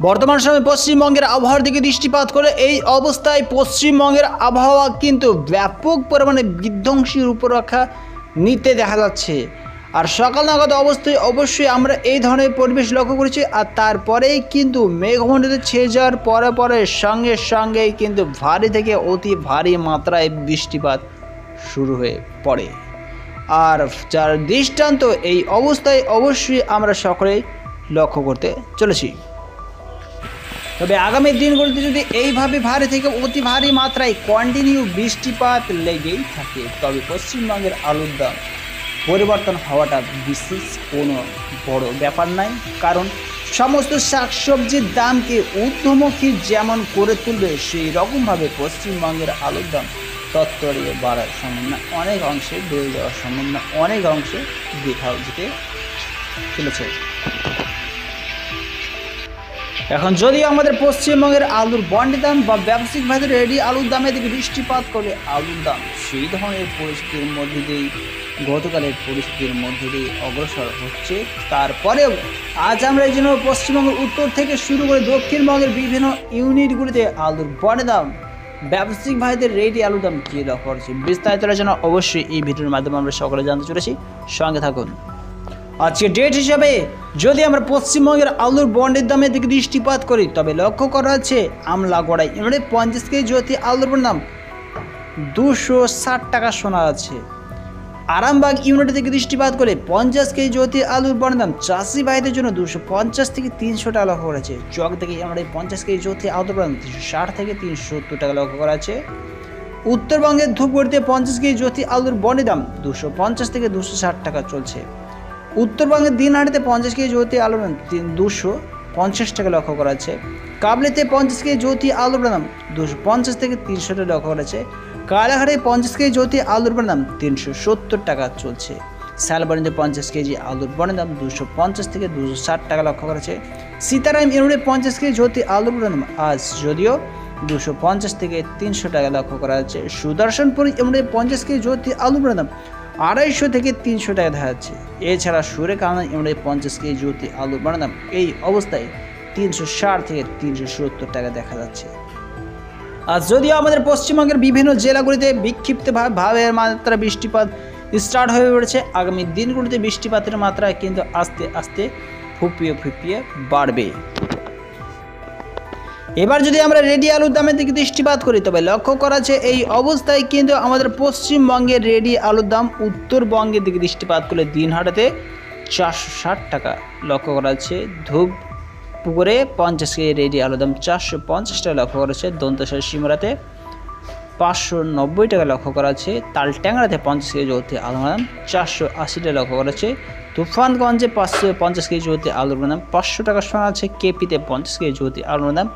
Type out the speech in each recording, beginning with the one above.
বর্তমান সময়ে পশ্চিমবঙ্গের আবহাওয়ার দিকে দৃষ্টিপাত করে এই অবস্থায় পশ্চিমবঙ্গের আবহাওয়া কিন্তু ব্যাপক পরিমাণে বিধ্বংসী রূপরেখা নিতে দেখা যাচ্ছে। আর সকাল নাগাদ অবশ্যই আমরা এই ধরনের পরিবেশ লক্ষ্য করেছি। আর তারপরেই কিন্তু মেঘমণ্ডলে ছেয়ে যাওয়ার পরে সঙ্গেই কিন্তু ভারী থেকে অতি ভারী মাত্রায় বৃষ্টিপাত শুরু হয়ে পড়ে। আর যার দৃষ্টান্ত এই অবস্থায় অবশ্যই আমরা সকলেই লক্ষ্য করতে চলেছি। তবে আগামী দিনগুলোতে যদি এইভাবে ভারী থেকে অতি ভারী মাত্রায় কন্টিনিউ বৃষ্টিপাত লেগেই থাকে তবে পশ্চিমবঙ্গের আলুর দাম পরিবর্তন হওয়াটা বিশেষ কোনো বড় ব্যাপার নাই, কারণ সমস্ত শাকসবজির দামকে ঊর্ধ্বমুখী যেমন করে তুলবে সেই রকমভাবে পশ্চিমবঙ্গের আলুর দাম তত্ত্বরিয়ে বাড়ার সম্ভাবনা অনেক অংশে বেড়ে যাওয়ার সম্ভাবনা অনেক অংশে দেখাও যেতে চলেছে। এখন যদি আমাদের পশ্চিমবঙ্গের আলুর বন্ডের দাম বা ব্যবসায়িক ভাবে রেডি আলুর দামের দিকে দৃষ্টিপাত করে আলুর দাম সেই ধরনের পরিস্থিতির মধ্যে দিয়েই গতকালের পরিস্থিতির মধ্যে দিয়ে অগ্রসর হচ্ছে। তারপরেও আজ আমরা এই জন্য পশ্চিমবঙ্গের উত্তর থেকে শুরু করে দক্ষিণবঙ্গের বিভিন্ন ইউনিটগুলিতে আলুর বন্ডের দাম ব্যবসায়িক ভাইদের রেডি আলুর দাম কী লক্ষ্য করছে বিস্তারিত আলোচনা অবশ্যই এই ভিডিওর মাধ্যমে আমরা সকলে জানতে চলেছি, সঙ্গে থাকুন। আজকে ডেট হিসাবে যদি আমরা পশ্চিমবঙ্গের আলুর বন্ডের দামের দিকে দৃষ্টিপাত করি তবে লক্ষ্য করা হচ্ছে আমলাগড়ায় ইউনিটে 50 কেজি জ্যোতি আলুর দাম 260 টাকা শোনা আছে। আরামবাগ ইউনিট থেকে দৃষ্টিপাত করে 50 কেজি জ্যোতি আলুর বন্ডের দাম চাষি ভাইদের জন্য 250 থেকে 300 টাকা লক্ষ্য করা আছে। চক থেকে ইউনিটে 50 কেজি জ্যোতি আলুর দাম 360 থেকে 370 টাকা লক্ষ্য করা আছে। উত্তরবঙ্গের ধূপগুড়িতে 50 কেজি জ্যোতি আলুর বন্ডের দাম 250 থেকে 260 টাকা চলছে। উত্তরবঙ্গের দিনহাটাতে 50 কেজি জ্যোতি আলুর দাম 250 টাকা লক্ষ্য করা আছে। কাবলিতে 50 কেজি জ্যোতি আলুর দাম 250 থেকে 300 টাকা লক্ষ্য করা আছে। কালাঘাটে 50 কেজি জ্যোতি আলুর দাম 370 টাকা চলছে। শালবনীতে 50 কেজি আলুর দাম 250 থেকে 260 টাকা লক্ষ্য করা আছে। সীতারাম ইউনিটে 50 কেজি জ্যোতি আলুর দাম আজ যদিও 250 থেকে 300 টাকা লক্ষ্য করা আছে। সুদর্শনপুর ইউনিটে 50 কেজি জ্যোতি আলুর দাম 250 থেকে 300 টাকা দেখা যাচ্ছে। এছাড়া সুরেখানা ইউনিটে 50 কেজি জ্যোতি আলুর দাম এই অবস্থায় 360 থেকে 370 টাকা দেখা যাচ্ছে। আর যদিও আমাদের পশ্চিমবঙ্গের বিভিন্ন জেলাগুলিতে বিক্ষিপ্তভাবে মাত্রা বৃষ্টিপাত স্টার্ট হয়ে পড়েছে, আগামী দিনগুলিতে বৃষ্টিপাতের মাত্রা কিন্তু আস্তে আস্তে ফুপিয়ে বাড়বে। এবার যদি আমরা রেডি আলুর দামের দিকে দৃষ্টিপাত করি তবে লক্ষ্য করা আছে এই অবস্থায় কিন্তু আমাদের পশ্চিমবঙ্গের রেডি আলুর দাম উত্তরবঙ্গের দিকে দৃষ্টিপাত করলে দিনহাটাতে 460 টাকা লক্ষ্য করা আছে। ধূপপুকুরে 50 কেজি রেডি আলুর দাম 450 টাকা লক্ষ্য করা আছে। দন্তসার সিমরাতে 590 টাকা লক্ষ্য করা আছে। তালট্যাংরাতে 50 কেজি জ্যোতি আলুর দাম 480 টাকা লক্ষ্য করা আছে। তুফানগঞ্জে 550 কেজি জ্যোতি আলুর দাম 500 টাকা শোনা আছে। কেপিতে 50 কেজি জ্যোতি আলুর দাম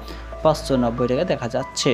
590 টাকা দেখা যাচ্ছে।